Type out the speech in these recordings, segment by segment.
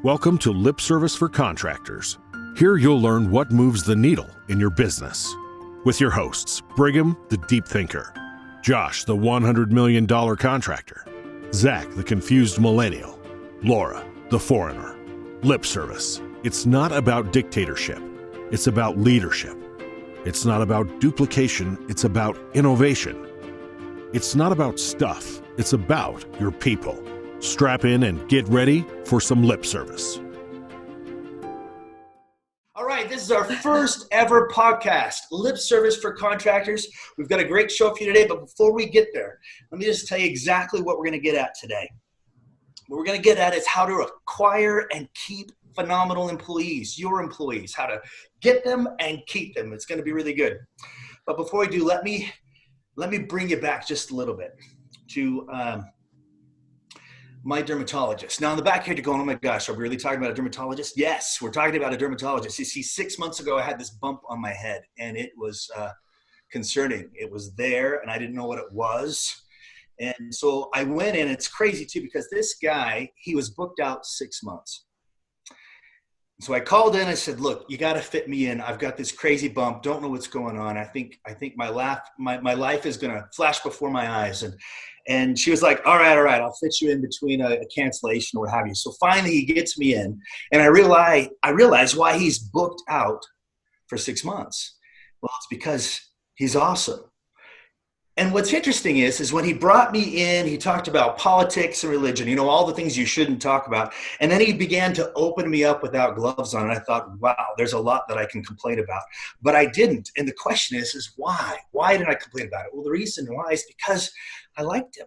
Welcome to Lip Service for Contractors. Here you'll learn what moves the needle in your business. With your hosts, Brigham, the deep thinker, Josh, the $100 million contractor, Zach, the confused millennial, Laura, the foreigner. Lip service. It's not about dictatorship. It's about leadership. It's not about duplication. It's about innovation. It's not about stuff. It's about your people. Strap in and get ready for some lip service. All right, this is our first ever podcast, Lip Service for Contractors. We've got a great show for you today, but before we get there, let me just tell you exactly what we're going to get at today. What we're going to get at is how to acquire and keep phenomenal employees, your employees, how to get them and keep them. It's going to be really good. But before we do, let me bring you back just a little bit to my dermatologist. Now in the back here, you're going, oh my gosh, are we really talking about a dermatologist? Yes, we're talking about a dermatologist. You see, 6 months ago, I had this bump on my head and it was concerning. It was there and I didn't know what it was. And so I went in. It's crazy too, because this guy, he was booked out 6 months. So I called in, I said, look, you got to fit me in. I've got this crazy bump. Don't know what's going on. I think my life is going to flash before my eyes. And she was like, all right, I'll fit you in between a cancellation or what have you. So finally he gets me in and I realize why he's booked out for 6 months. Well, it's because he's awesome. And what's interesting is when he brought me in, he talked about politics and religion, all the things you shouldn't talk about. And then he began to open me up without gloves on. And I thought, wow, there's a lot that I can complain about. But I didn't. And the question is why? Why did I complain about it? Well, the reason why is because I liked him.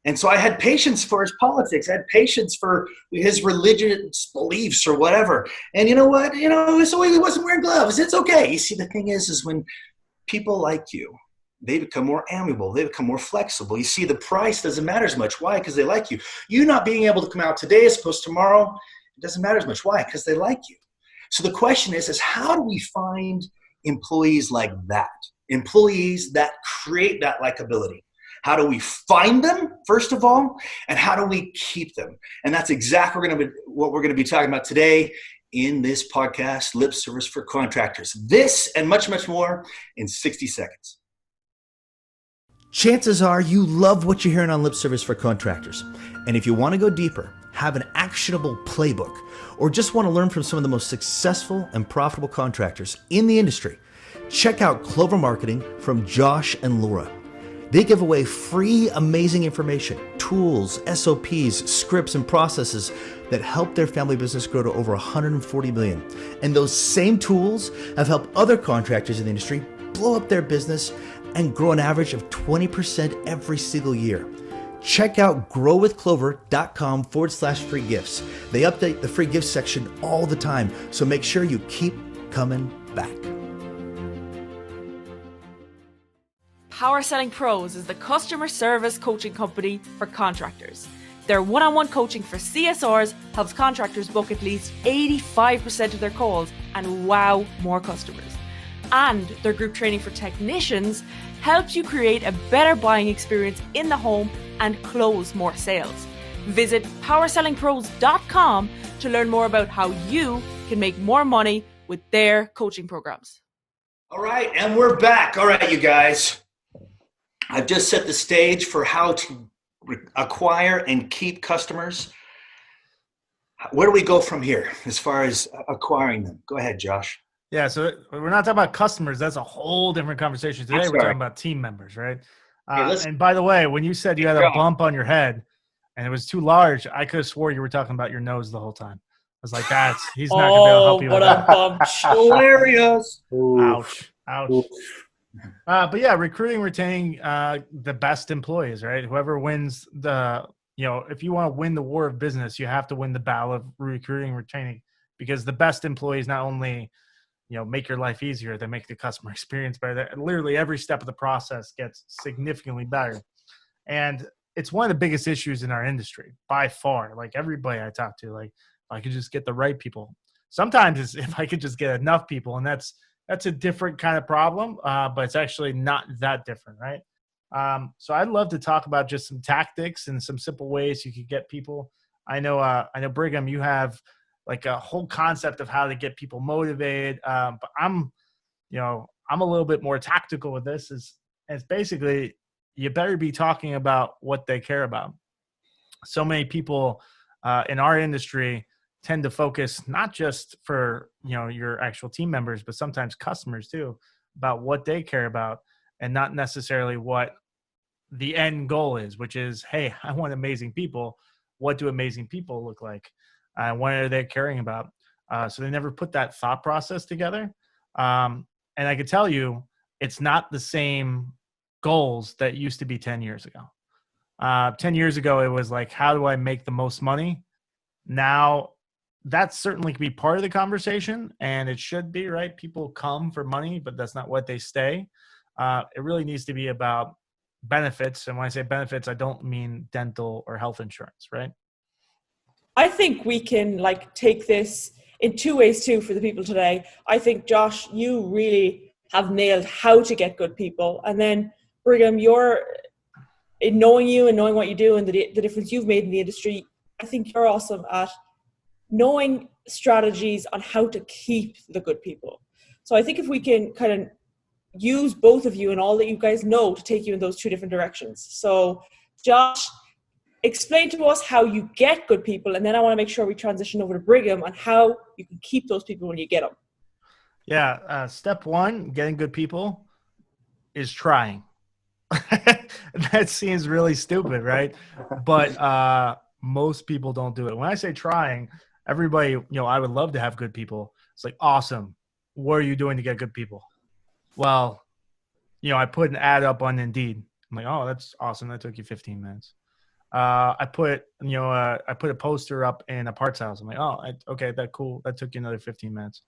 And so I had patience for his politics. I had patience for his religious beliefs or whatever. And you know what? So he wasn't wearing gloves. It's okay. You see, the thing is when people like you, they become more amiable. They become more flexible. You see, the price doesn't matter as much. Why? Because they like you. You not being able to come out today as opposed to tomorrow, it doesn't matter as much. Why? Because they like you. So the question is how do we find employees like that? Employees that create that likability. How do we find them, first of all, and how do we keep them? And that's exactly what we're going to be talking about today in this podcast, Lip Service for Contractors. This and much, much more in 60 seconds. Chances are you love what you're hearing on Lip Service for Contractors. And if you want to go deeper, have an actionable playbook, or just want to learn from some of the most successful and profitable contractors in the industry, check out Clover Marketing from Josh and Laura. They give away free, amazing information, tools, SOPs, scripts, and processes that help their family business grow to over 140 million. And those same tools have helped other contractors in the industry blow up their business and grow an average of 20% every single year. Check out growwithclover.com/free gifts. They update the free gifts section all the time, so make sure you keep coming back. Power Selling Pros is the customer service coaching company for contractors. Their one-on-one coaching for CSRs helps contractors book at least 85% of their calls and wow more customers. And their group training for technicians helps you create a better buying experience in the home and close more sales. Visit powersellingpros.com to learn more about how you can make more money with their coaching programs. All right, and we're back. All right, you guys. I've just set the stage for how to acquire and keep customers. Where do we go from here as far as acquiring them? Go ahead, Josh. Yeah, so we're not talking about customers. That's a whole different conversation. Today we're talking about team members, right? And by the way, when you said you had a bump on your head and it was too large, I could have swore you were talking about your nose the whole time. I was like, he's not going to be able to help you with that. Bump. Hilarious. Ouch. But yeah, recruiting, retaining the best employees, right? Whoever wins if you want to win the war of business, you have to win the battle of recruiting, retaining, because the best employees not only make your life easier, they make the customer experience better. Literally every step of the process gets significantly better. And it's one of the biggest issues in our industry by far. Like everybody I talk to, like I could just get the right people. Sometimes it's if I could just get enough people, and that's a different kind of problem, but it's actually not that different, right? So I'd love to talk about just some tactics and some simple ways you could get people I know Brigham, you have like a whole concept of how to get people motivated. But I'm a little bit more tactical with this. It's basically, you better be talking about what they care about. So many people in our industry tend to focus not just for, your actual team members, but sometimes customers too, about what they care about, and not necessarily what the end goal is, which is, hey, I want amazing people. What do amazing people look like? What are they caring about? So they never put that thought process together. And I can tell you, it's not the same goals that used to be 10 years ago. 10 years ago, it was like, how do I make the most money? Now, that certainly could be part of the conversation, and it should be, right? People come for money, but that's not what they stay. It really needs to be about benefits. And when I say benefits, I don't mean dental or health insurance, right? I think we can take this in two ways too for the people today. I think, Josh, you really have nailed how to get good people. And then Brigham, in knowing you and knowing what you do and the difference you've made in the industry, I think you're awesome at knowing strategies on how to keep the good people. So I think if we can kind of use both of you and all that you guys know to take you in those two different directions. So Josh, explain to us how you get good people, and then I want to make sure we transition over to Brigham on how you can keep those people when you get them. Yeah. Step one, getting good people, is trying. That seems really stupid, right? But most people don't do it. When I say trying, everybody, I would love to have good people. It's like, awesome. What are you doing to get good people? Well, I put an ad up on Indeed. I'm like, oh, that's awesome. That took you 15 minutes. I put a poster up in a parts house. I'm like, oh, okay, that's cool. That took you another 15 minutes.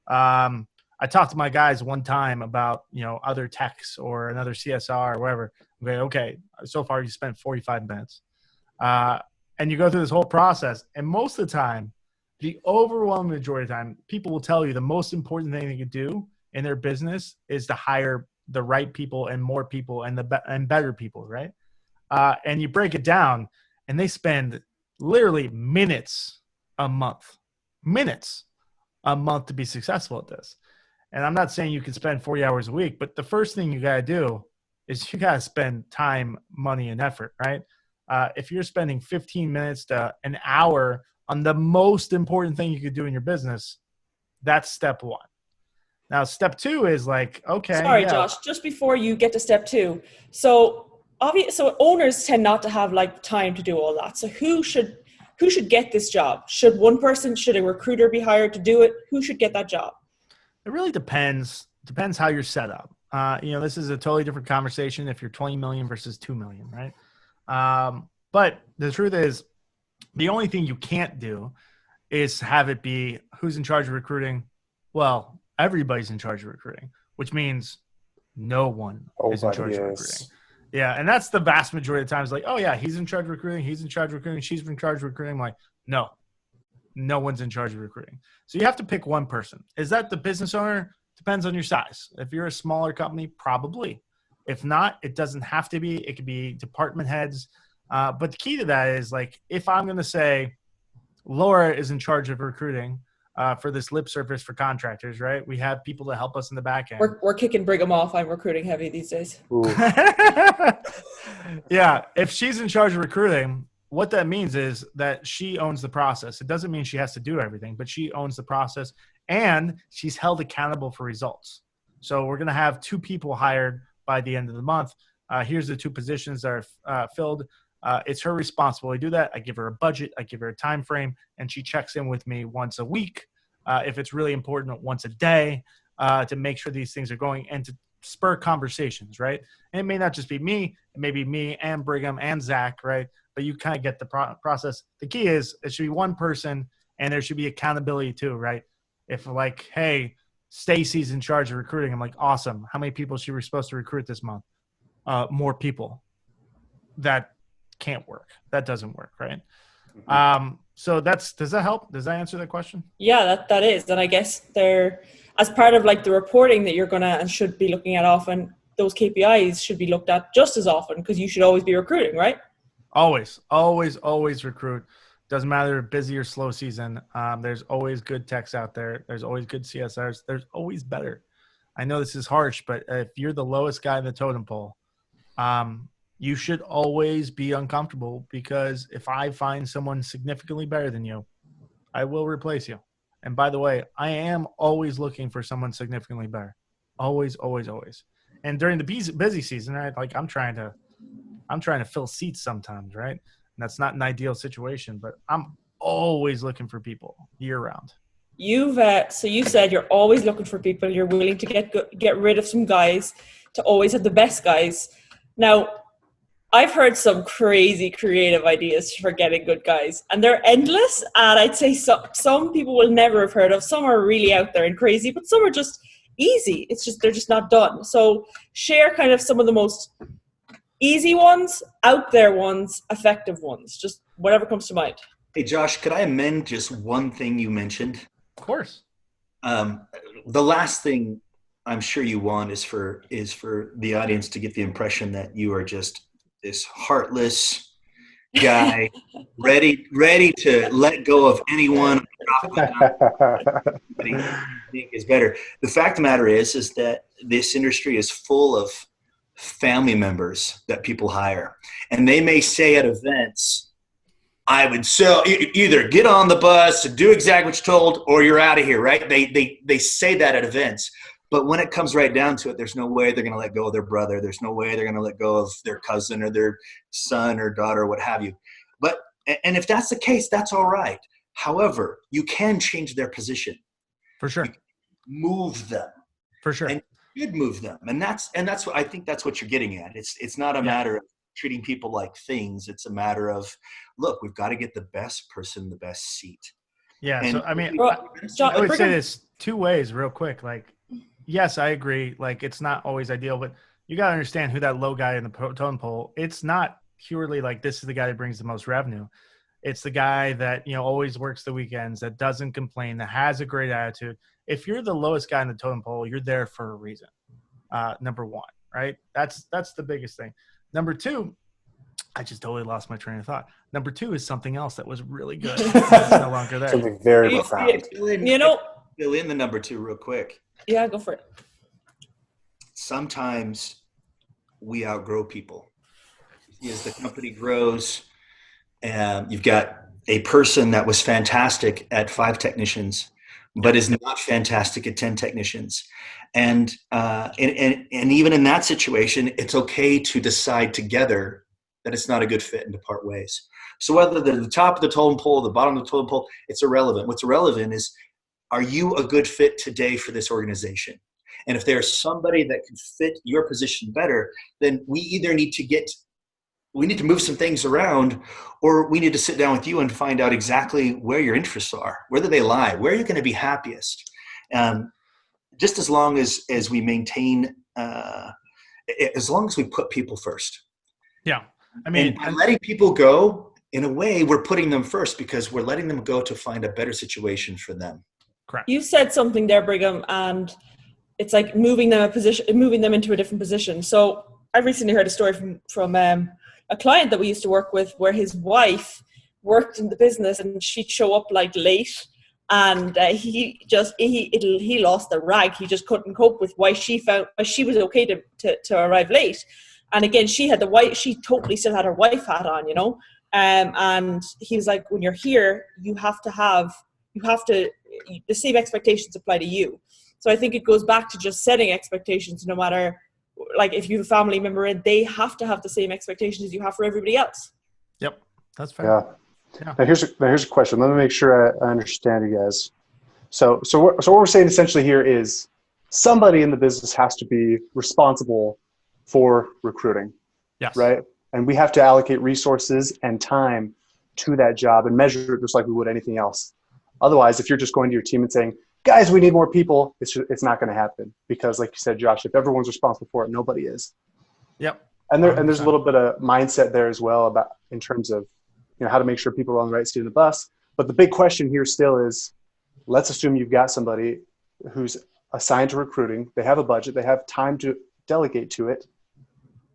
I talked to my guys one time about, other techs or another CSR or whatever. Okay. So far you spent 45 minutes. And you go through this whole process. And most of the time, the overwhelming majority of the time, people will tell you the most important thing they could do in their business is to hire the right people and more people and better people, right? And you break it down, and they spend literally minutes a month to be successful at this. And I'm not saying you can spend 40 hours a week, but the first thing you got to do is you got to spend time, money, and effort, right? If you're spending 15 minutes to an hour on the most important thing you could do in your business, that's step one. Now, step two is okay. Sorry, yeah. Josh, just before you get to step two. So owners tend not to have time to do all that. So who should get this job? Should one person, should a recruiter be hired to do it? Who should get that job? It really depends. Depends how you're set up. This is a totally different conversation if you're 20 million versus 2 million, right? But the truth is, the only thing you can't do is have it be who's in charge of recruiting. Well, everybody's in charge of recruiting, which means no one is in charge of recruiting. Yeah, and that's the vast majority of times. Oh yeah, he's in charge of recruiting. He's in charge of recruiting. She's in charge of recruiting. I'm like, no one's in charge of recruiting. So you have to pick one person. Is that the business owner? Depends on your size. If you're a smaller company, probably. If not, it doesn't have to be. It could be department heads. But the key to that is if I'm going to say Laura is in charge of recruiting for this lip service for contractors, right? We have people to help us in the back end. We're kicking Brigham off. I'm recruiting heavy these days. Yeah. If she's in charge of recruiting, what that means is that she owns the process. It doesn't mean she has to do everything, but she owns the process, and she's held accountable for results. So we're going to have 2 people hired by the end of the month. Here's the 2 positions that are filled. It's her responsibility to do that. I give her a budget. I give her a time frame, and she checks in with me once a week. If it's really important, once a day, to make sure these things are going and to spur conversations, right? And it may not just be me. It may be me and Brigham and Zach, right? But you kind of get the process. The key is it should be one person, and there should be accountability too, right? If hey, Stacy's in charge of recruiting, I'm like, awesome. How many people she was supposed to recruit this month? More people. That can't work. That doesn't work, right? So does that help? Does that answer that question? Yeah, that is. And I guess they're, as part of the reporting that you're gonna and should be looking at often, those KPIs should be looked at just as often, because you should always be recruiting, right? Always recruit. Doesn't matter if busy or slow season. There's always good techs out there. There's always good CSRs. There's always better. I know this is harsh, but if you're the lowest guy in the totem pole, you should always be uncomfortable, because if I find someone significantly better than you, I will replace you. And by the way, I am always looking for someone significantly better. Always, always, always. And during the busy season, right? Like I'm trying to fill seats sometimes, right? And that's not an ideal situation, but I'm always looking for people year round. So you said you're always looking for people. You're willing to get rid of some guys to always have the best guys. Now, I've heard some crazy creative ideas for getting good guys, and they're endless. And I'd say some people will never have heard of. Some are really out there and crazy, but some are just easy. It's just they're just not done. So share kind of some of the most easy ones, out there ones, effective ones, just whatever comes to mind. Hey, Josh, could I amend just one thing you mentioned? Of course. The last thing I'm sure you want is for the audience to get the impression that you are just this heartless guy, ready to let go of anyone. Think is better. The fact of the matter is that this industry is full of family members that people hire, and they may say at events, I would sell, either get on the bus and do exactly what you're told, or you're out of here, right? They say that at events, but when it comes right down to it, there's no way they're going to let go of their brother. There's no way they're going to let go of their cousin or their son or daughter or what have you. And if that's the case, that's all right. However, you can change their position. For sure. Move them. For sure. And should move them, and that's what I think that's what you're getting at. It's not a matter of treating people like things. It's a matter of, look, we've got to get the best person the best seat. Yeah. And so I mean, John, I would say this two ways, real quick. Like, yes, I agree. Like, it's not always ideal, but you got to understand who that low guy in the totem pole. It's not purely like this is the guy that brings the most revenue. It's the guy that always works the weekends, that doesn't complain, that has a great attitude. If you're the lowest guy in the totem pole, you're there for a reason. Number one, right? That's the biggest thing. Number two, I just totally lost my train of thought. Number two is something else that was really good. It's no longer there. Something very profound. Fill in the number two real quick. Yeah, go for it. Sometimes we outgrow people. As the company grows, you've got a person that was fantastic at 5 technicians, but is not fantastic at 10 technicians. And even in that situation, it's okay to decide together that it's not a good fit and to part ways. So whether they're the top of the totem pole, the bottom of the totem pole, it's irrelevant. What's irrelevant is, are you a good fit today for this organization? And if there's somebody that can fit your position better, then we either need to move some things around, or we need to sit down with you and find out exactly where your interests are, where do they lie, where are you going to be happiest? Just as long as we maintain, as long as we put people first. Yeah. I mean, and by letting people go, in a way, we're putting them first because we're letting them go to find a better situation for them. Correct. You said something there, Brigham, and it's like moving them into a different position. So I recently heard a story from a client that we used to work with, where his wife worked in the business and she'd show up like late, and he lost the rag. He just couldn't cope with why she was okay to arrive late. And again, she totally still had her wife hat on, and he was like, when you're here, the same expectations apply to you. So I think it goes back to just setting expectations, no matter, like, if you have a family member in, they have to have the same expectations as you have for everybody else. Yep. That's fair. Yeah. Now here's a question. Let me make sure I understand you guys. So what we're saying essentially here is somebody in the business has to be responsible for recruiting. Yes. Right? And we have to allocate resources and time to that job and measure it just like we would anything else. Otherwise, if you're just going to your team and saying, guys, we need more people, it's not going to happen, because like you said, Josh, if everyone's responsible for it, nobody is. Yep. And there's a little bit of mindset there as well about, in terms of, how to make sure people are on the right seat of the bus. But the big question here still is, let's assume you've got somebody who's assigned to recruiting. They have a budget. They have time to delegate to it.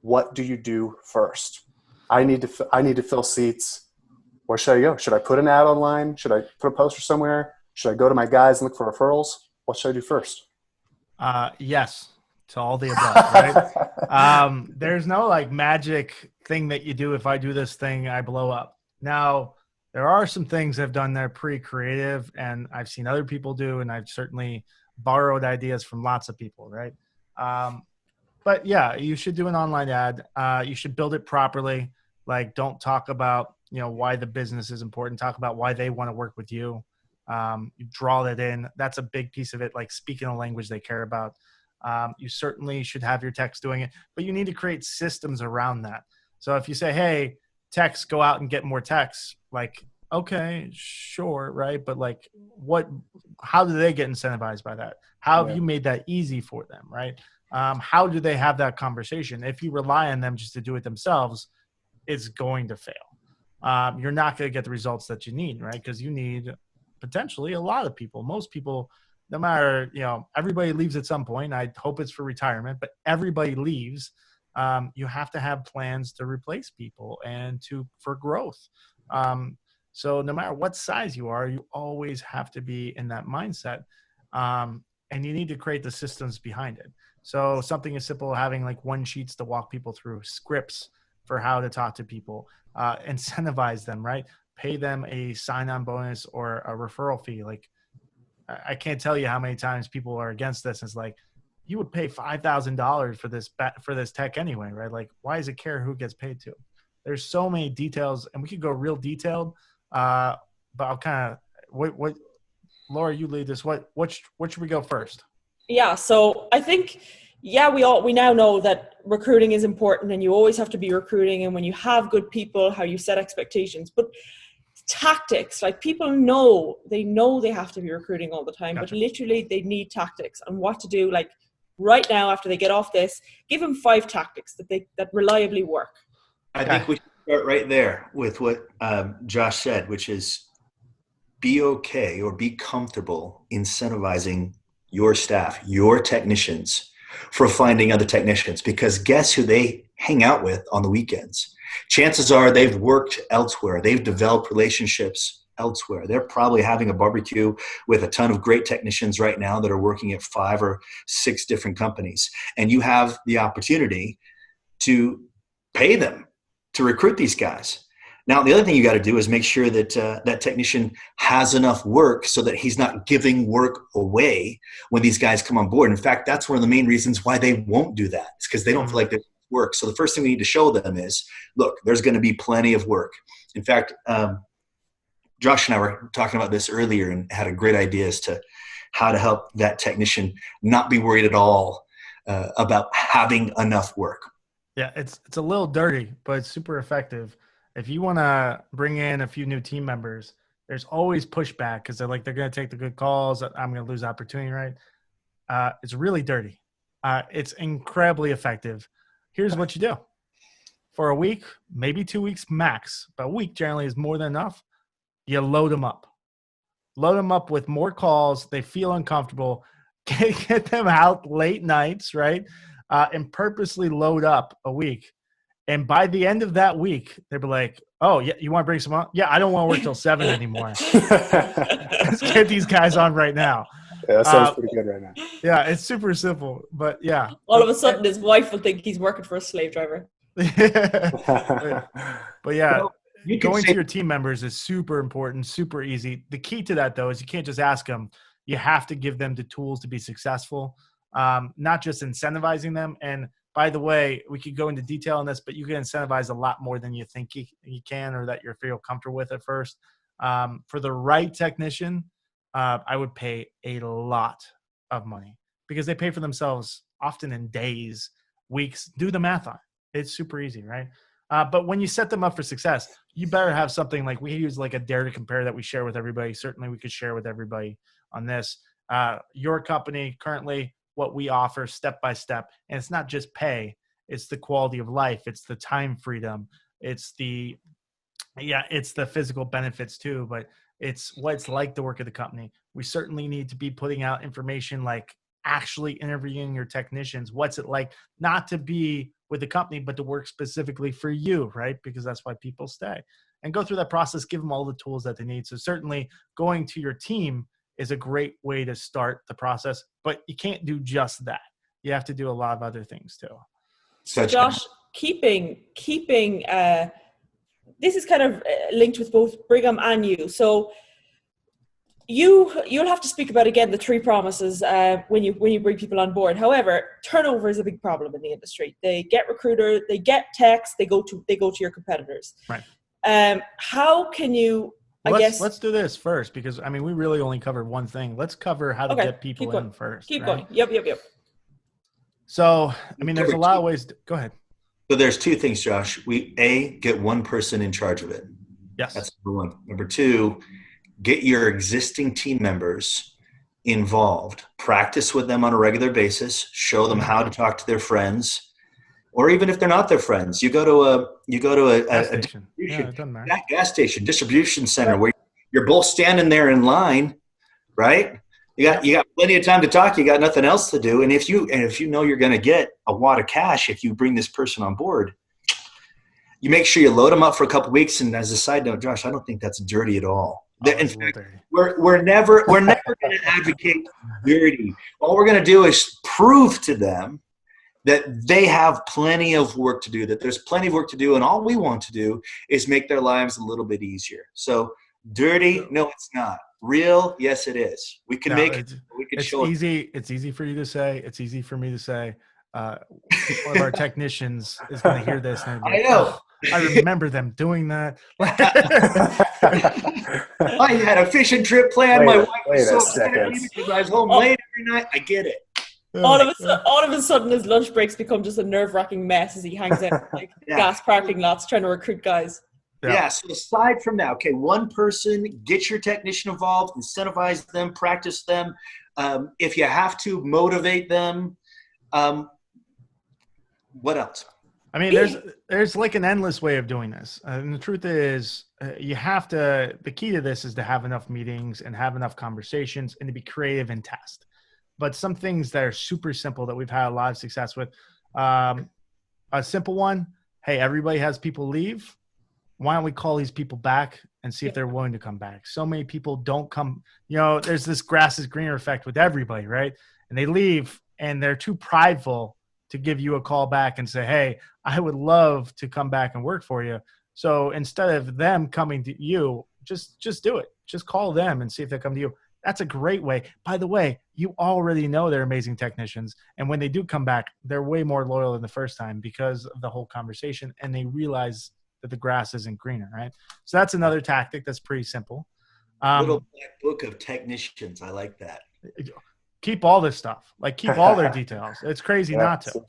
What do you do first? I need to fill seats. where should I go? Should I put an ad online? Should I put a poster somewhere? Should I go to my guys and look for referrals? What should I do first? Yes, to all the above, right? There's no like magic thing that you do. If I do this thing, I blow up. Now, there are some things I've done that are pretty creative, and I've seen other people do, and I've certainly borrowed ideas from lots of people, right? But yeah, you should do an online ad. You should build it properly. Like, don't talk about, why the business is important. Talk about why they want to work with you. You draw that in. That's a big piece of it, like speaking a language they care about. You certainly should have your techs doing it, but you need to create systems around that. So if you say, hey, techs, go out and get more techs, like, okay, sure, right? But like, how do they get incentivized by that? How have you made that easy for them, right? How do they have that conversation? If you rely on them just to do it themselves, it's going to fail. You're not going to get the results that you need, right? Because you need potentially a lot of people. Most people, no matter, everybody leaves at some point. I hope it's for retirement, but everybody leaves. You have to have plans to replace people and for growth. So no matter what size you are, you always have to be in that mindset. And you need to create the systems behind it. So something as simple as having like one sheets to walk people through, scripts for how to talk to people, incentivize them, right? Pay them a sign-on bonus or a referral fee. Like, I can't tell you how many times people are against this. It's like, you would pay $5,000 for this tech anyway, right? Like, why does it care who gets paid to? There's so many details, and we could go real detailed. But I'll kind of what Laura, you lead this. What should we go first? Yeah, so I think we now know that recruiting is important, and you always have to be recruiting. And when you have good people, how you set expectations, but tactics, like people know they have to be recruiting all the time, Gotcha. But literally they need tactics and what to do. Like right now, after they get off this, give them 5 tactics that reliably work. I think we should start right there with what Josh said, which is be okay or be comfortable incentivizing your staff, your technicians, for finding other technicians, because guess who they hang out with on the weekends? Chances are they've worked elsewhere. They've developed relationships elsewhere. They're probably having a barbecue with a ton of great technicians right now that are working at 5 or 6 different companies. And you have the opportunity to pay them to recruit these guys. Now, the other thing you got to do is make sure that that technician has enough work so that he's not giving work away when these guys come on board. In fact, that's one of the main reasons why they won't do that. It's because they don't feel like there's work. So the first thing we need to show them is, look, there's going to be plenty of work. In fact, Josh and I were talking about this earlier and had a great idea as to how to help that technician not be worried at all about having enough work. Yeah, it's a little dirty, but it's super effective. If you want to bring in a few new team members, there's always pushback because they're going to take the good calls. I'm going to lose opportunity, right? It's really dirty. It's incredibly effective. Here's what you do. For a week, maybe 2 weeks max, but a week generally is more than enough. You load them up. Load them up with more calls. They feel uncomfortable. Get them out late nights, right? And purposely load up a week. And by the end of that week, they'll be like, oh, yeah, you want to bring some on? Yeah, I don't want to work till 7 anymore. Let's get these guys on right now. Yeah, that sounds pretty good right now. Yeah, it's super simple. But yeah. All of a sudden, his wife will think he's working for a slave driver. But yeah, going to your team members is super important, super easy. The key to that, though, is you can't just ask them. You have to give them the tools to be successful, not just incentivizing them. And by the way, we could go into detail on this, but you can incentivize a lot more than you think you can or that you feel comfortable with at first. For the right technician, I would pay a lot of money because they pay for themselves often in days, weeks. Do the math on it. It's super easy, right? But when you set them up for success, you better have something like we use like a dare to compare that we share with everybody. Certainly we could share with everybody on this. Your company currently, what we offer step by step. And it's not just pay, it's the quality of life. It's the time freedom. It's the physical benefits too, but it's what it's like to work at the company. We certainly need to be putting out information like actually interviewing your technicians. What's it like not to be with the company, but to work specifically for you, right? Because that's why people stay. and go through that process, give them all the tools that they need. So certainly going to your team is a great way to start the process, but you can't do just that. You have to do a lot of other things too. So Josh, keeping this is kind of linked with both Brigham and you. So you'll have to speak about, again, the 3 promises when you bring people on board. However, turnover is a big problem in the industry. They get recruiter, they get techs, they go to your competitors. Right. How can you? Let's do this first, because I mean we really only covered one thing. Let's cover how to get people in first. Keep going. Yep. So I mean, there's a lot of ways. Go ahead. So there's 2 things, Josh. We get one person in charge of it. Yes. That's number 1. Number 2, get your existing team members involved. Practice with them on a regular basis. Show them how to talk to their friends, or even if they're not their friends, you go to a gas station, distribution center, where you're both standing there in line, right? You got plenty of time to talk. You got nothing else to do, and if you know you're going to get a wad of cash if you bring this person on board, you make sure you load them up for a couple of weeks. And as a side note, Josh, I don't think that's dirty at all. In fact, we're never going to advocate dirty. All we're going to do is prove to them that they have plenty of work to do, that there's plenty of work to do, and all we want to do is make their lives a little bit easier. So dirty, no, it's not. Real, yes, it is. We can make it. We can show it. It's easy for you to say. It's easy for me to say. One of our technicians is going to hear this. And I know. I remember them doing that. I had a fishing trip planned. My wife was so upset because I was home late every night. I get it. All of a sudden, his lunch breaks become just a nerve-wracking mess as he hangs out like gas parking lots trying to recruit guys. Yeah. So aside from that, okay, one person, get your technician involved, incentivize them, practice them. If you have to, motivate them. What else? I mean, there's like an endless way of doing this. And the truth is, the key to this is to have enough meetings and have enough conversations and to be creative and test. But some things that are super simple that we've had a lot of success with. A simple one, hey, everybody has people leave. Why don't we call these people back and see if they're willing to come back? So many people don't come. There's this grass is greener effect with everybody, right? And they leave and they're too prideful to give you a call back and say, hey, I would love to come back and work for you. So instead of them coming to you, just do it. Just call them and see if they come to you. That's a great way. By the way, you already know they're amazing technicians. And when they do come back, they're way more loyal than the first time because of the whole conversation. And they realize that the grass isn't greener, right? So that's another tactic that's pretty simple. Little black book of technicians. I like that. Keep all this stuff. Like keep all their details. It's crazy not to.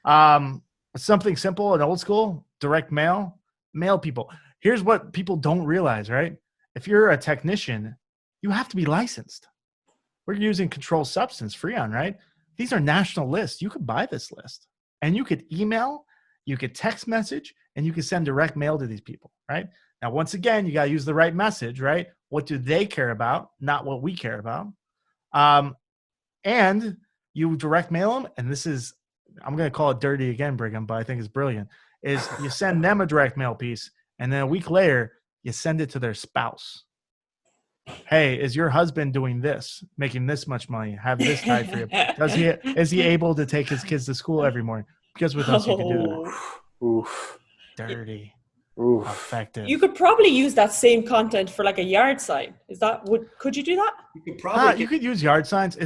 Awesome. Something simple and old school, direct mail people. Here's what people don't realize, right? If you're a technician, you have to be licensed. We're using controlled substance, Freon, right? These are national lists. You could buy this list and you could email, you could text message, and you can send direct mail to these people, right? Now, once again, you got to use the right message, right? What do they care about? Not what we care about. And you direct mail them. And this is, I'm going to call it dirty again, Brigham, but I think it's brilliant, is you send them a direct mail piece. And then a week later, you send it to their spouse. Hey, is your husband doing this, making this much money, have this tied for you? Is he able to take his kids to school every morning? Because with us, you can do that. Oof. Dirty. Oof. Effective. You could probably use that same content for like a yard sign. Could you do that? You could use yard signs.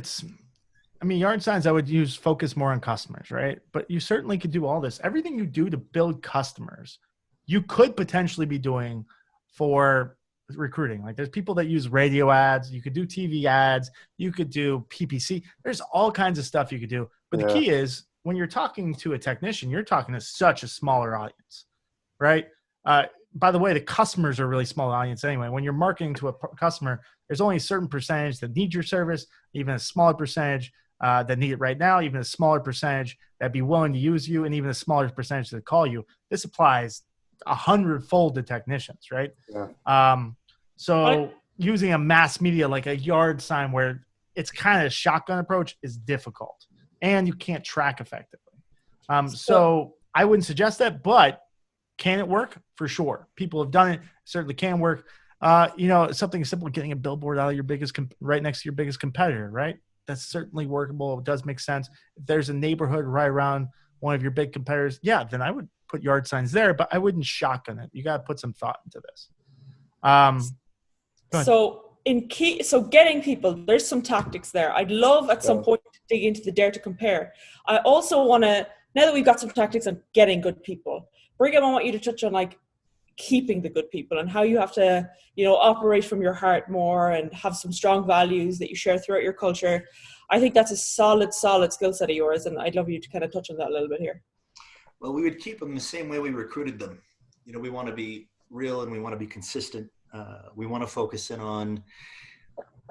Yard signs I would use focus more on customers, right? But you certainly could do all this. Everything you do to build customers, you could potentially be doing for recruiting. Like there's people that use radio ads. You could do TV ads. You could do PPC. There's all kinds of stuff you could do. But the key is when you're talking to a technician, you're talking to such a smaller audience, right? By the way, the customers are a really small audience anyway. When you're marketing to a customer, there's only a certain percentage that need your service, even a smaller percentage that need it right now, even a smaller percentage that'd be willing to use you, and even a smaller percentage that call you. This applies 100-fold to technicians, right? Yeah. So using a mass media like a yard sign where it's kind of a shotgun approach is difficult, and you can't track effectively. So I wouldn't suggest that, but Can it work? For sure. People have done it. Certainly can work. Something simple, getting a billboard out of your right next to your biggest competitor, right? That's certainly workable. It does make sense. If there's a neighborhood right around one of your big competitors, yeah, then I would put yard signs there, but I wouldn't shotgun it. You got to put some thought into this. So getting people, there's some tactics there. I'd love at some point to dig into the dare to compare. I also want to, now that we've got some tactics on getting good people, Brigham, I want you to touch on like keeping the good people and how you have to, operate from your heart more and have some strong values that you share throughout your culture. I think that's a solid skill set of yours. And I'd love you to kind of touch on that a little bit here. Well, we would keep them the same way we recruited them. We want to be real and we want to be consistent. We want to focus in on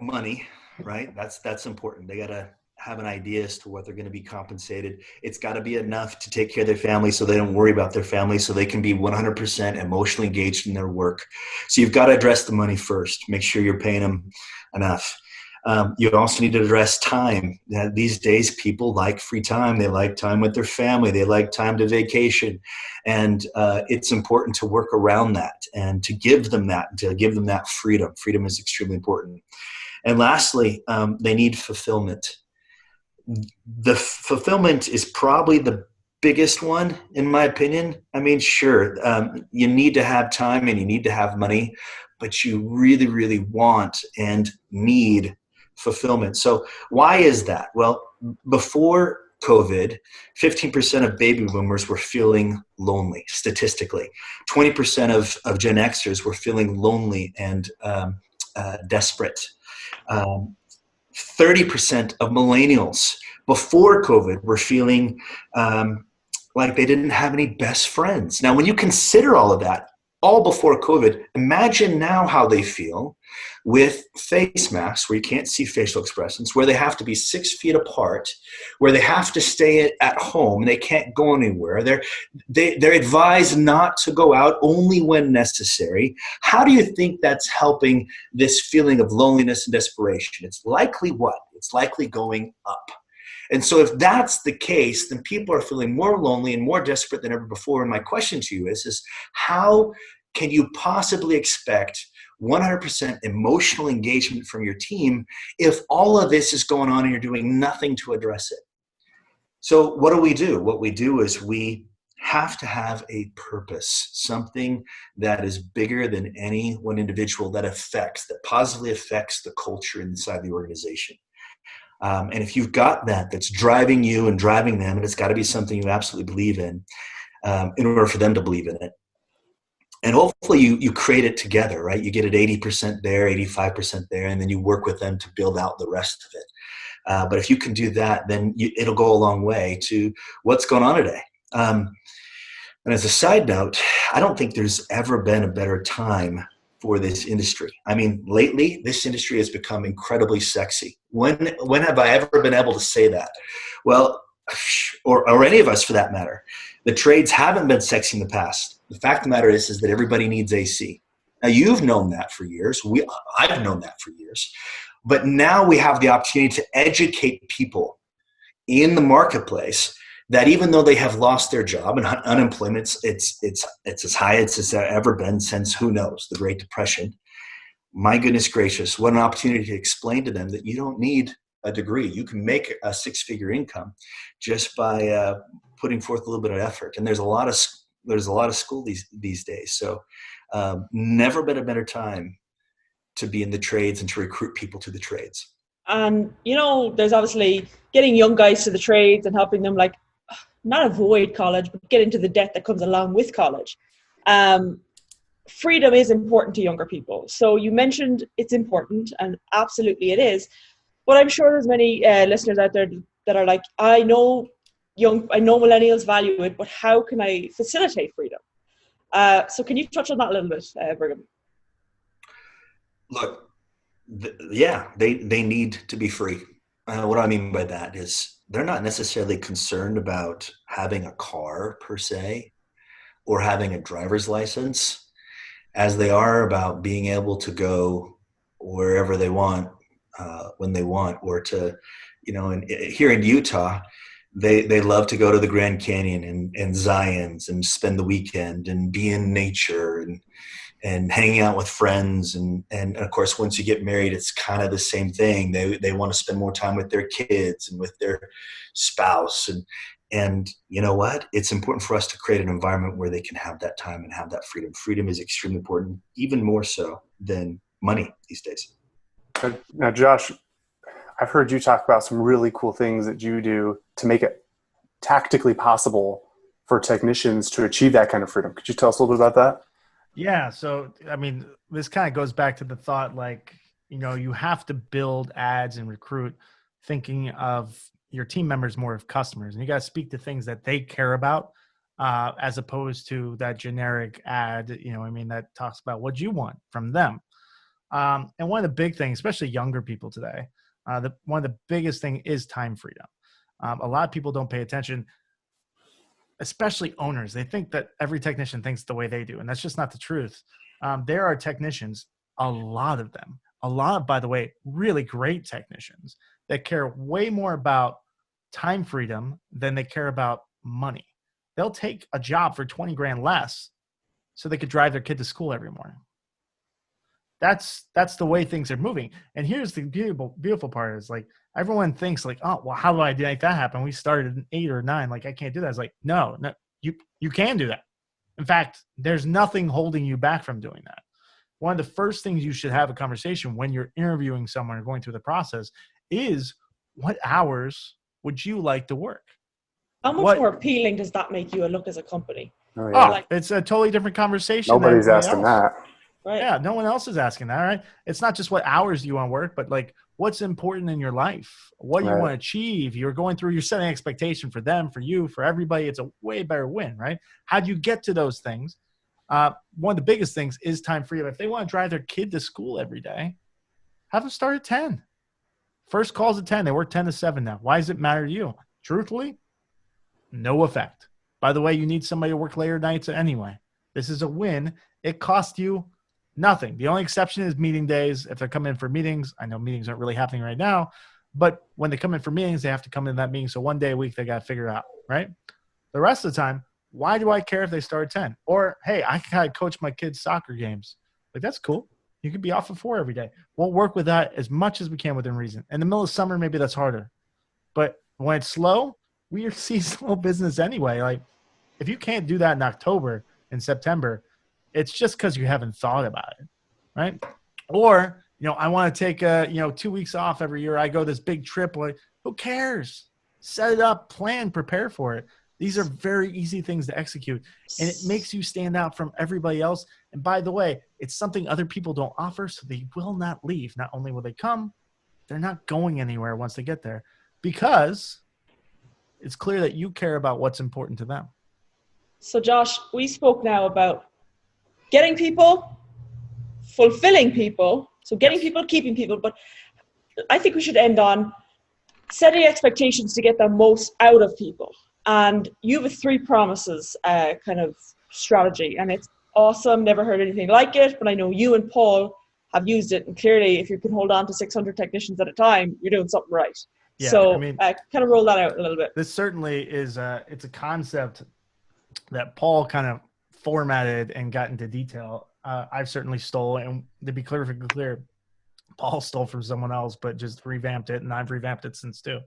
money, right? That's important. They got to have an idea as to what they're going to be compensated. It's got to be enough to take care of their family so they don't worry about their family, so they can be 100% emotionally engaged in their work. So you've got to address the money first. Make sure you're paying them enough. You also need to address time. These days, people like free time. They like time with their family. They like time to vacation. And it's important to work around that and to give them that freedom. Freedom is extremely important. And lastly, they need fulfillment. The fulfillment is probably the biggest one, in my opinion. I mean, sure, you need to have time and you need to have money, but you really, really want and need fulfillment. So why is that? Well, before COVID, 15% of baby boomers were feeling lonely, statistically. 20% of Gen Xers were feeling lonely and desperate. 30% of millennials before COVID were feeling like they didn't have any best friends. Now, when you consider all of that, all before COVID, imagine now how they feel with face masks where you can't see facial expressions, where they have to be 6 feet apart, where they have to stay at home, they can't go anywhere. They're advised not to go out only when necessary. How do you think that's helping this feeling of loneliness and desperation? It's likely what? It's likely going up. And so if that's the case, then people are feeling more lonely and more desperate than ever before. And my question to you is how can you possibly expect 100% emotional engagement from your team if all of this is going on and you're doing nothing to address it? So what do? What we do is we have to have a purpose, something that is bigger than any one individual that positively affects the culture inside the organization. And if you've got that's driving you and driving them, and it's got to be something you absolutely believe in order for them to believe in it. And hopefully you create it together, right? You get it 80% there, 85% there, and then you work with them to build out the rest of it. But if you can do that, then it'll go a long way to what's going on today. And as a side note, I don't think there's ever been a better time for this industry. I mean, lately, this industry has become incredibly sexy. When have I ever been able to say that? Well, or any of us for that matter. The trades haven't been sexy in the past. The fact of the matter is that everybody needs AC. Now, you've known that for years. I've known that for years. But now we have the opportunity to educate people in the marketplace that even though they have lost their job and unemployment, it's as high as it's ever been since, who knows, the Great Depression. My goodness gracious, what an opportunity to explain to them that you don't need a degree. You can make a 6-figure income just by putting forth a little bit of effort. And there's a lot of school these days. So never been a better time to be in the trades and to recruit people to the trades. And, there's obviously getting young guys to the trades and helping them not avoid college, but get into the debt that comes along with college. Freedom is important to younger people. So you mentioned it's important, and absolutely it is. But I'm sure there's many listeners out there that are like, I know millennials value it, but how can I facilitate freedom? So can you touch on that a little bit, Brigham? Look, they need to be free. What I mean by that is they're not necessarily concerned about having a car per se or having a driver's license as they are about being able to go wherever they want, when they want, or to, here in Utah, They love to go to the Grand Canyon and Zion's and spend the weekend and be in nature and hanging out with friends. And of course, once you get married, it's kind of the same thing. They want to spend more time with their kids and with their spouse. And you know what? It's important for us to create an environment where they can have that time and have that freedom. Freedom is extremely important, even more so than money these days. Now, Josh, I've heard you talk about some really cool things that you do to make it tactically possible for technicians to achieve that kind of freedom. Could you tell us a little bit about that? Yeah. So, I mean, this kind of goes back to the thought, like, you know, you have to build ads and recruit thinking of your team members more of customers, and you got to speak to things that they care about, as opposed to that generic ad, you know, I mean, that talks about what you want from them. And one of the big things, especially younger people today, one of the biggest thing is time freedom. A lot of people don't pay attention, especially owners. They think that every technician thinks the way they do, and that's just not the truth. There are technicians, a lot of them, by the way, really great technicians that care way more about time freedom than they care about money. They'll take a job for 20 grand less so they could drive their kid to school every morning. That's the way things are moving. And here's the beautiful part is, like, everyone thinks like, oh, well, how do I make that happen? We started in 8 or 9. Like, I can't do that. It's like, no, you can do that. In fact, there's nothing holding you back from doing that. One of the first things you should have a conversation when you're interviewing someone or going through the process is, what hours would you like to work? How much more appealing does that make you look as a company? Oh, yeah. It's a totally different conversation. Nobody's asking that. Right. Yeah, no one else is asking that, right? It's not just what hours do you want to work, but like, what's important in your life? What do you want to achieve? You're setting expectation for them, for you, for everybody. It's a way better win, right? How do you get to those things? One of the biggest things is time freedom. If they want to drive their kid to school every day, have them start at 10. First call's at 10. They work 10 to 7 now. Why does it matter to you? Truthfully, no effect. By the way, you need somebody to work later nights anyway. This is a win. It costs you nothing. The only exception is meeting days. If they're coming in for meetings, I know meetings aren't really happening right now, but when they come in for meetings, they have to come in that meeting. So one day a week, they got to figure it out, right? The rest of the time, why do I care if they start at 10? Or, hey, I can coach my kids' soccer games. Like, that's cool. You could be off at 4 every day. We'll work with that as much as we can within reason. In the middle of summer, maybe that's harder. But when it's slow, we are seasonal business anyway. Like, if you can't do that in October and September, it's just because you haven't thought about it, right? Or, you know, I want to take 2 weeks off every year. I go this big trip. Like, who cares? Set it up, plan, prepare for it. These are very easy things to execute, and it makes you stand out from everybody else. And by the way, it's something other people don't offer, so they will not leave. Not only will they come, they're not going anywhere once they get there, because it's clear that you care about what's important to them. So Josh, we spoke now about getting people, fulfilling people, so getting people, keeping people, but I think we should end on setting expectations to get the most out of people. And you have a 3 promises kind of strategy, and it's awesome. Never heard anything like it, but I know you and Paul have used it, and clearly if you can hold on to 600 technicians at a time, you're doing something right. Yeah, so I mean, kind of roll that out a little bit. This certainly is it's a concept that Paul kind of formatted and got into detail. I've certainly stole, and to be clear, Paul stole from someone else, but just revamped it, and I've revamped it since too.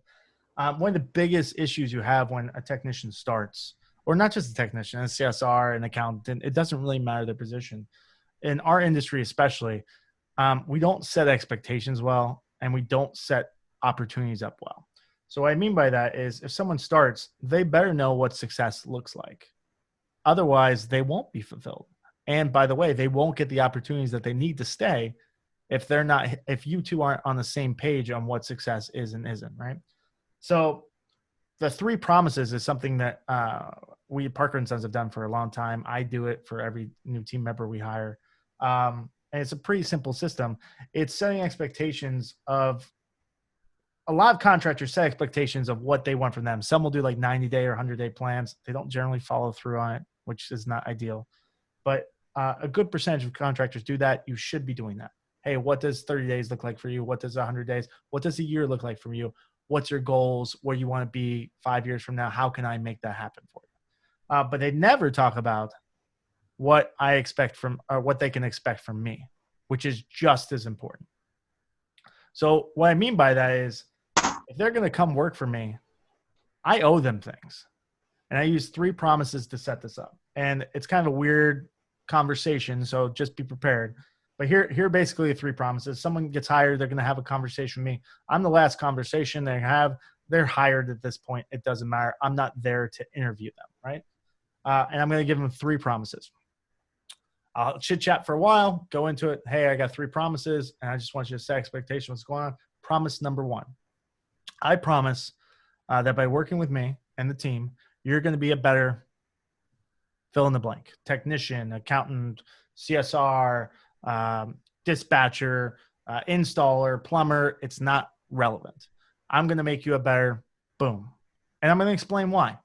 One of the biggest issues you have when a technician starts, or not just a technician, a CSR, an accountant, it doesn't really matter their position. In our industry especially, we don't set expectations well, and we don't set opportunities up well. So what I mean by that is, if someone starts, they better know what success looks like. Otherwise, they won't be fulfilled. And by the way, they won't get the opportunities that they need to stay if you two aren't on the same page on what success is and isn't, right? So the 3 promises is something that we at Parker & Sons have done for a long time. I do it for every new team member we hire. And it's a pretty simple system. It's setting expectations of – a lot of contractors set expectations of what they want from them. Some will do like 90-day or 100-day plans. They don't generally follow through on it, which is not ideal. But a good percentage of contractors do that. You should be doing that. Hey, what does 30 days look like for you? What does 100 days? What does a year look like for you? what's your goals, where you want to be 5 years from now, how can I make that happen for you? But they never talk about what I expect from, or what they can expect from me, which is just as important. So what I mean by that is, if they're going to come work for me, I owe them things. And I use 3 promises to set this up. And it's kind of a weird conversation, so just be prepared. But here are basically the 3 promises. Someone gets hired, they're going to have a conversation with me. I'm the last conversation they have. They're hired at this point. It doesn't matter. I'm not there to interview them, right? And I'm going to give them 3 promises. I'll chit chat for a while, go into it. Hey, I got 3 promises, and I just want you to set expectation. What's going on? Promise number 1. I promise that by working with me and the team, you're going to be a better fill in the blank, technician, accountant, CSR, dispatcher, installer, plumber. It's not relevant. I'm going to make you a better boom. And I'm going to explain why.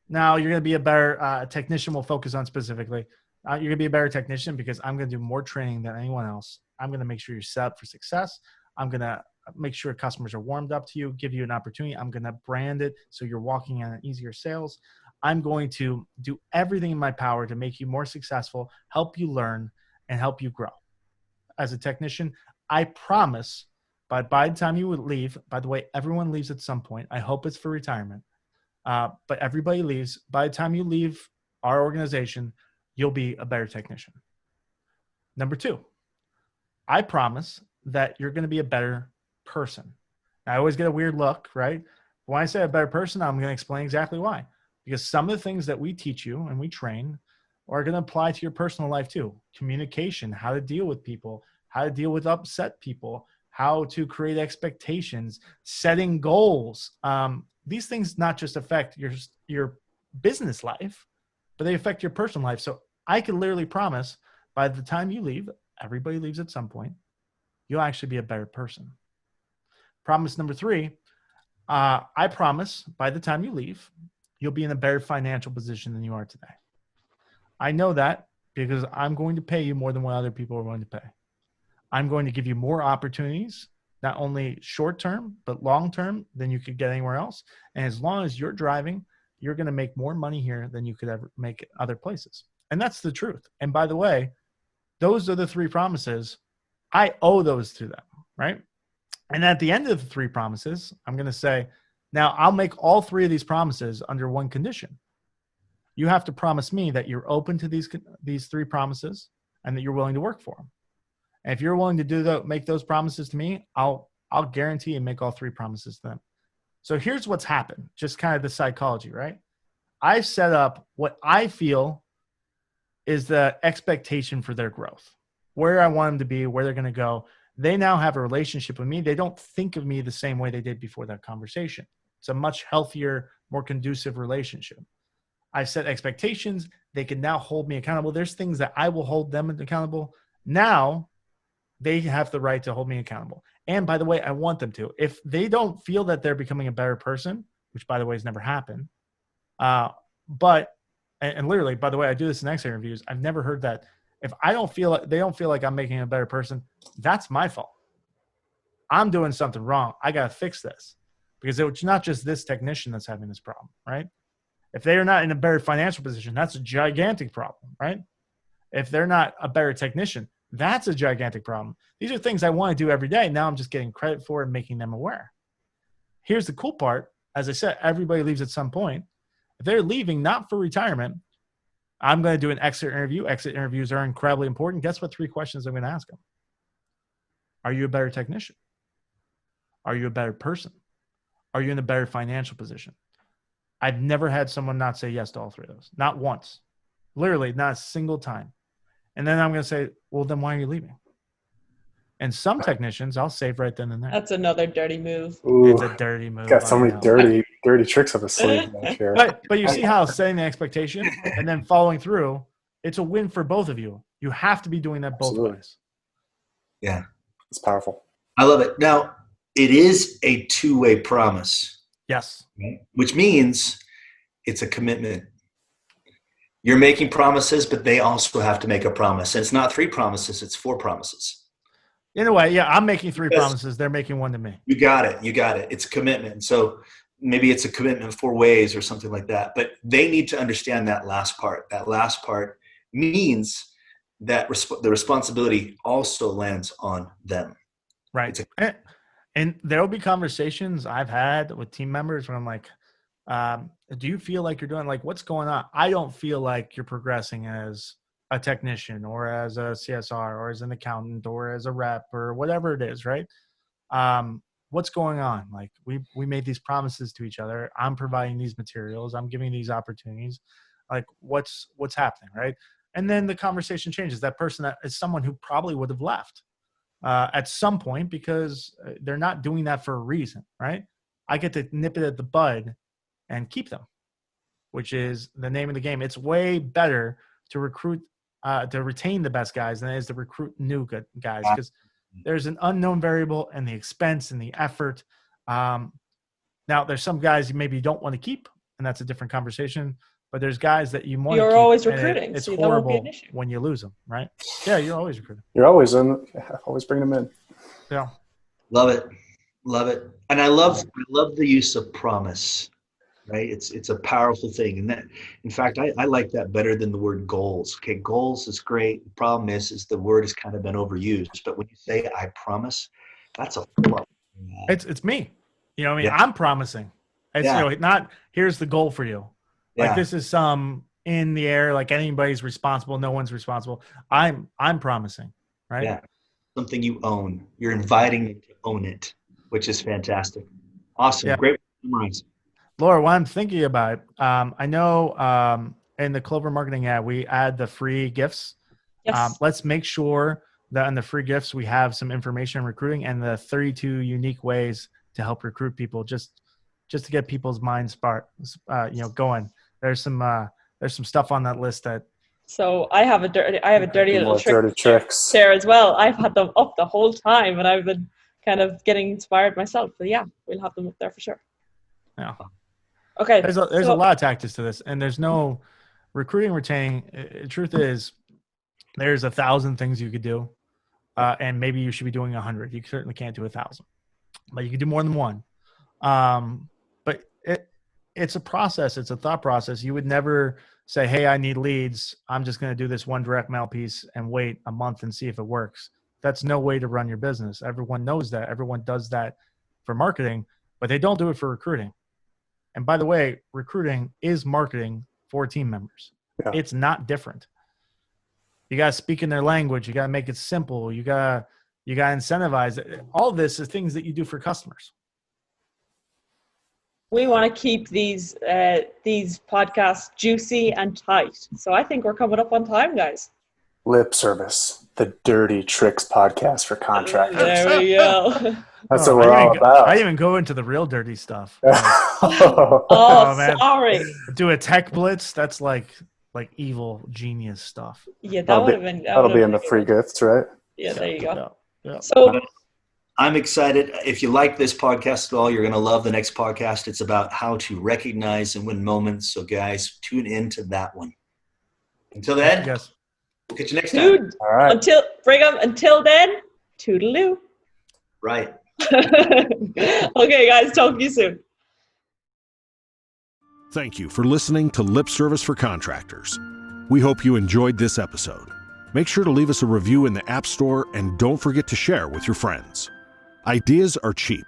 Now, you're going to be a better technician. We'll focus on specifically. You're going to be a better technician because I'm going to do more training than anyone else. I'm going to make sure you're set up for success. I'm going to make sure customers are warmed up to you, give you an opportunity. I'm going to brand it so you're walking on easier sales. I'm going to do everything in my power to make you more successful, help you learn, and help you grow. As a technician, I promise, but by the time you would leave, by the way, everyone leaves at some point. I hope it's for retirement. But everybody leaves. By the time you leave our organization, you'll be a better technician. Number 2, I promise that you're going to be a better person. I always get a weird look, right? When I say a better person, I'm going to explain exactly why. Because some of the things that we teach you and we train are going to apply to your personal life too. Communication, how to deal with people, how to deal with upset people, how to create expectations, setting goals. These things not just affect your business life, but they affect your personal life. So I can literally promise by the time you leave, everybody leaves at some point, you'll actually be a better person. Promise number 3, I promise by the time you leave, you'll be in a better financial position than you are today. I know that because I'm going to pay you more than what other people are going to pay. I'm going to give you more opportunities, not only short-term, but long-term than you could get anywhere else. And as long as you're driving, you're going to make more money here than you could ever make at other places. And that's the truth. And by the way, those are the 3 promises. I owe those to them, right? And at the end of the 3 promises, I'm going to say, now I'll make all 3 of these promises under one condition. You have to promise me that you're open to these 3 promises and that you're willing to work for them. And if you're willing to make those promises to me, I'll guarantee and make all 3 promises to them. So here's what's happened, just kind of the psychology, right? I've set up what I feel is the expectation for their growth, where I want them to be, where they're going to go. They now have a relationship with me. They don't think of me the same way they did before that conversation. It's a much healthier, more conducive relationship. I've set expectations. They can now hold me accountable. There's things that I will hold them accountable. Now they have the right to hold me accountable. And by the way, I want them to. If they don't feel that they're becoming a better person, which by the way has never happened, and literally, by the way, I do this in exit interviews. I've never heard that. If I don't feel like they don't feel like I'm making a better person, that's my fault. I'm doing something wrong. I got to fix this because it's not just this technician that's having this problem, right? If they are not in a better financial position, that's a gigantic problem, right? If they're not a better technician, that's a gigantic problem. These are things I want to do every day. Now I'm just getting credit for and making them aware. Here's the cool part. As I said, everybody leaves at some point. If they're leaving not for retirement, I'm going to do an exit interview. Exit interviews are incredibly important. Guess what 3 questions I'm going to ask them? Are you a better technician? Are you a better person? Are you in a better financial position? I've never had someone not say yes to all 3 of those. Not once. Literally, not a single time. And then I'm going to say, well, then why are you leaving? And some technicians, I'll save right then and there. That's another dirty move. Ooh, It's a dirty move. got so many dirty tricks up his sleeve back here. But you see how setting the expectation and then following through, it's a win for both of you. You have to be doing that both Absolutely. ways. Yeah. It's powerful. I love it. Now, it is a 2-way promise, Yes. which means it's a commitment. You're making promises, but they also have to make a promise. And it's not 3 promises, it's 4 promises. In a way, yeah, I'm making 3 promises. They're making 1 to me. You got it. It's commitment. So maybe it's a commitment 4 ways or something like that. But they need to understand that last part. That last part means that the responsibility also lands on them. Right. And there will be conversations I've had with team members where I'm like, do you feel like you're doing, like, what's going on? I don't feel like you're progressing as a technician or as a CSR or as an accountant or as a rep or whatever it is, right? What's going on? Like, we made these promises to each other. I'm providing these materials. I'm giving these opportunities. Like, what's happening, right? And then the conversation changes. That person that is someone who probably would have left at some point because they're not doing that for a reason, right? I get to nip it at the bud and keep them, which is the name of the game. It's way better to retain the best guys than it is to recruit new good guys, because there's an unknown variable and the expense and the effort. Now, there's some guys you maybe don't want to keep, and that's a different conversation. But there's guys that you want to keep. You're always recruiting. It's so that won't be horrible an issue. when you lose them, right? Yeah, you're always recruiting. You're always bringing them in. Yeah. Love it. And I love the use of promise, right? It's a powerful thing. And that, in fact, I like that better than the word goals. Okay, goals is great. The problem is the word has kind of been overused. But when you say I promise, that's a flow. It's me. You know what I mean? Yeah. I'm promising. It's not here's the goal for you. Like this is some in the air, like anybody's responsible. No one's responsible. I'm promising, right? Yeah. Something you own. You're inviting them to own it, which is fantastic. Awesome. Yeah. Great memories. Laura, what I'm thinking about, I know in the Clover Marketing ad, we add the free gifts. Yes. Let's make sure that in the free gifts, we have some information on recruiting and the 32 unique ways to help recruit people, just to get people's minds going. There's some stuff on that list that. So I have a dirty little trick dirty tricks there as well. I've had them up the whole time, and I've been kind of getting inspired myself. But yeah, we'll have them up there for sure. Yeah. Okay. There's a lot of tactics to this, and there's no recruiting, retaining. Truth is, there's 1,000 things you could do, and maybe you should be doing 100. You certainly can't do 1,000, but you can do more than one. But it's a process. It's a thought process. You would never say, hey, I need leads. I'm just going to do this one direct mail piece and wait a month and see if it works. That's no way to run your business. Everyone knows that. Everyone does that for marketing, but they don't do it for recruiting. And by the way, recruiting is marketing for team members. Yeah. It's not different. You got to speak in their language. You got to make it simple. You got to incentivize it. All this is things that you do for customers. We want to keep these podcasts juicy and tight. So I think we're coming up on time, guys. Lip Service, the Dirty Tricks podcast for contractors. There we go. That's what we're all about. I didn't even go into the real dirty stuff. Man. Sorry. Do a tech blitz. That's like evil genius stuff. Yeah, that'll be in the free gifts, right? Yeah, there you go. Yeah. So I'm excited. If you like this podcast at all, you're going to love the next podcast. It's about how to recognize and win moments. So guys, tune into that one. Until then, yes. We'll catch you next time. All right. Until then, toodaloo. Right. Okay, guys, talk to you soon. Thank you for listening to Lip Service for Contractors. We hope you enjoyed this episode. Make sure to leave us a review in the App Store and don't forget to share with your friends. Ideas are cheap.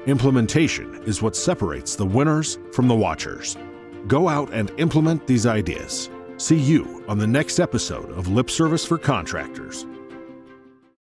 Implementation is what separates the winners from the watchers. Go out and implement these ideas. See you on the next episode of Lip Service for Contractors.